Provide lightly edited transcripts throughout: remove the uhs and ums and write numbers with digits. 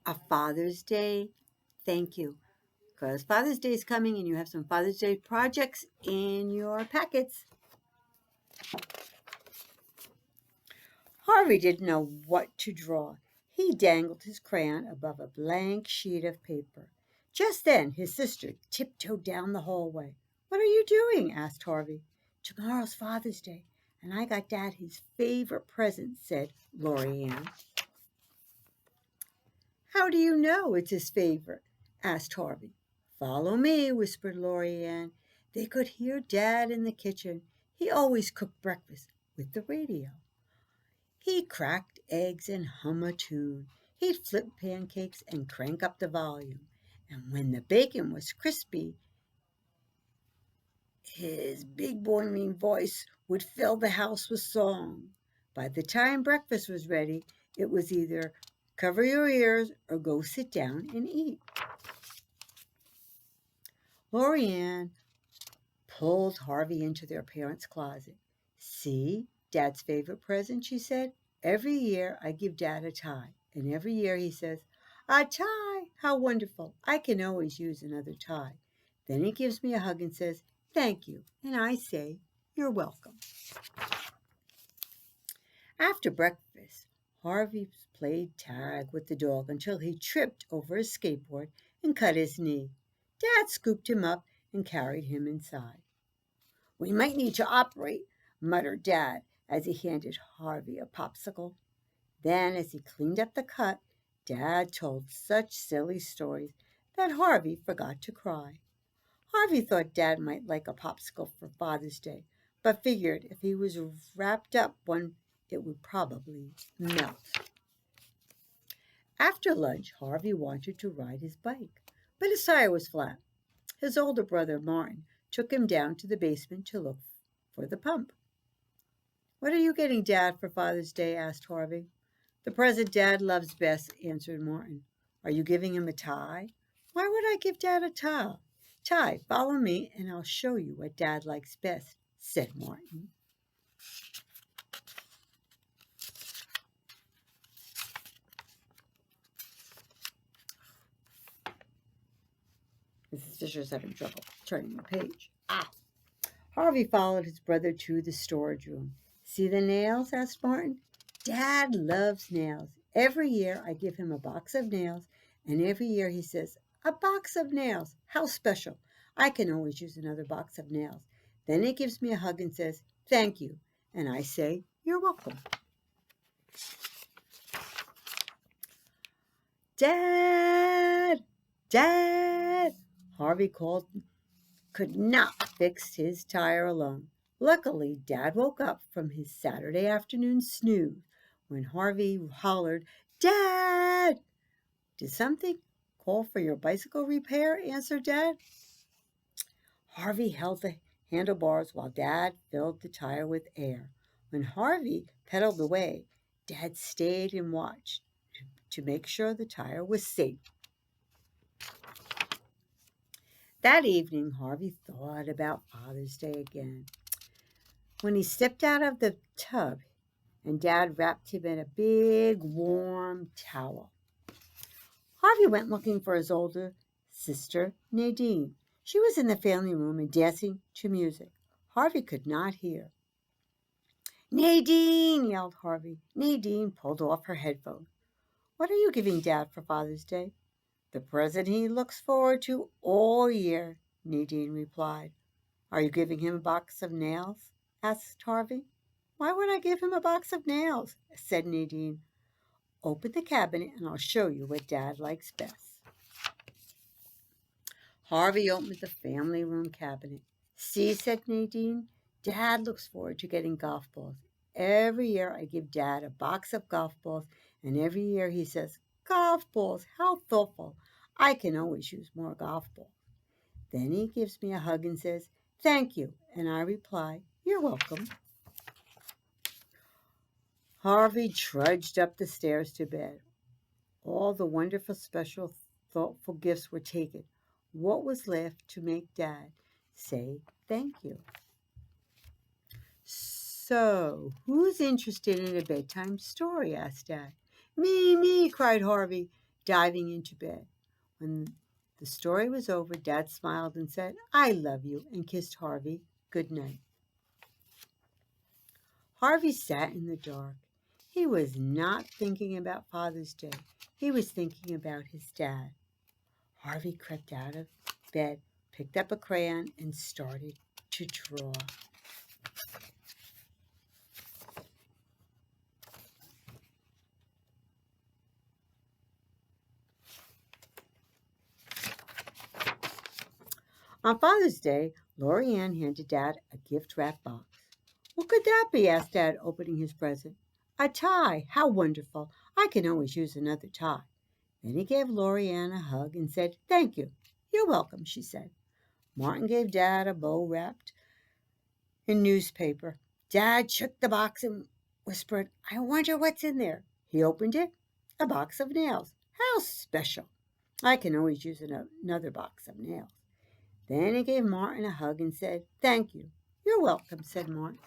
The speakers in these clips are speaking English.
A Father's Day thank you. Because Father's Day is coming and you have some Father's Day projects in your packets. Harvey didn't know what to draw. He dangled his crayon above a blank sheet of paper. Just then his sister tiptoed down the hallway. "What are you doing?" asked Harvey. "Tomorrow's Father's Day, and I got Dad his favorite present," said Laurie Ann. "How do you know it's his favorite?" asked Harvey. "Follow me," whispered Laurie Ann. They could hear Dad in the kitchen. He always cooked breakfast with the radio. He'd cracked eggs and hum a tune. He'd flip pancakes and crank up the volume. And when the bacon was crispy, his big booming voice would fill the house with song. By the time breakfast was ready, it was either cover your ears or go sit down and eat. Laurie Ann pulled Harvey into their parents' closet. "See, Dad's favorite present," she said. "Every year I give Dad a tie, and every year he says, 'A tie! How wonderful! I can always use another tie.' Then he gives me a hug and says, 'Thank you,' and I say, 'You're welcome.'" After breakfast, Harvey played tag with the dog until he tripped over a skateboard and cut his knee. Dad scooped him up and carried him inside. "We might need to operate," muttered Dad as he handed Harvey a popsicle. Then, as he cleaned up the cut, Dad told such silly stories that Harvey forgot to cry. Harvey thought Dad might like a popsicle for Father's Day, but figured if he was wrapped up one, it would probably melt. After lunch, Harvey wanted to ride his bike, but his tire was flat. His older brother, Martin, took him down to the basement to look for the pump. "What are you getting Dad for Father's Day?" asked Harvey. "The present Dad loves best," answered Martin. "Are you giving him a tie?" "Why would I give Dad a tie? Follow me and I'll show you what Dad likes best," said Martin. Mrs. Fisher's having trouble turning the page. Harvey followed his brother to the storage room. "See the nails?" asked Martin. "Dad loves nails. Every year I give him a box of nails, and every year he says, 'A box of nails! How special! I can always use another box of nails.' Then he gives me a hug and says, 'Thank you,' and I say, 'You're welcome.'" "Dad! Dad!" Harvey called, could not fix his tire alone. Luckily, Dad woke up from his Saturday afternoon snooze when Harvey hollered, "Dad!" "Did something call for your bicycle repair?" answered Dad. Harvey held the handlebars while Dad filled the tire with air. When Harvey pedaled away, Dad stayed and watched to make sure the tire was safe. That evening, Harvey thought about Father's Day again. When he stepped out of the tub and Dad wrapped him in a big warm towel, Harvey went looking for his older sister, Nadine. She was in the family room and dancing to music. Harvey could not hear. "Nadine!" yelled Harvey. Nadine pulled off her headphones. "What are you giving Dad for Father's Day?" "The present he looks forward to all year," Nadine replied. "Are you giving him a box of nails?" asked Harvey. "Why would I give him a box of nails?" said Nadine. "Open the cabinet and I'll show you what Dad likes best." Harvey opened the family room cabinet. "See," said Nadine, "Dad looks forward to getting golf balls. Every year I give Dad a box of golf balls, and every year he says, 'Golf balls, how thoughtful. I can always use more golf balls.' Then he gives me a hug and says, 'Thank you,' and I reply, 'You're welcome.'" Harvey trudged up the stairs to bed. All the wonderful, special, thoughtful gifts were taken. What was left to make Dad say thank you? "So, who's interested in a bedtime story?" asked Dad. "Me, me!" cried Harvey. diving into bed. When the story was over, Dad smiled and said, "I love you," and kissed Harvey good night. Harvey sat in the dark. He was not thinking about Father's Day. He was thinking about his dad. Harvey crept out of bed, picked up a crayon, and started to draw. On Father's Day, Lori Ann handed Dad a gift-wrapped box. "What could that be?" asked Dad, opening his present. "A tie. How wonderful. I can always use another tie." Then he gave Lori Ann a hug and said, "Thank you." "You're welcome," she said. Martin gave Dad a bow wrapped in newspaper. Dad shook the box and whispered, "I wonder what's in there." He opened it. A box of nails. "How special. I can always use another box of nails." Then he gave Martin a hug and said, "Thank you." "You're welcome," said Martin.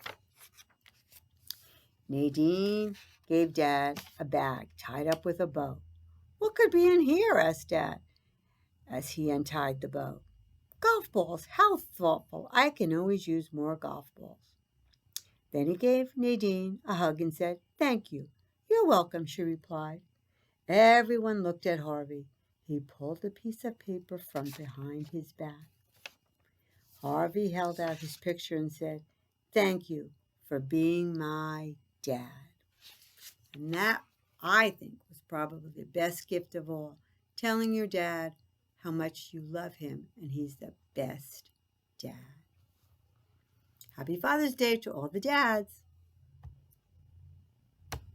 Nadine gave Dad a bag tied up with a bow. "What could be in here?" asked Dad as he untied the bow. "Golf balls. How thoughtful. I can always use more golf balls." Then he gave Nadine a hug and said, "Thank you." "You're welcome," she replied. Everyone looked at Harvey. He pulled a piece of paper from behind his back. Harvey held out his picture and said, "Thank you for being my dad." And that, I think, was probably the best gift of all, telling your dad how much you love him and he's the best dad. Happy Father's Day to all the dads.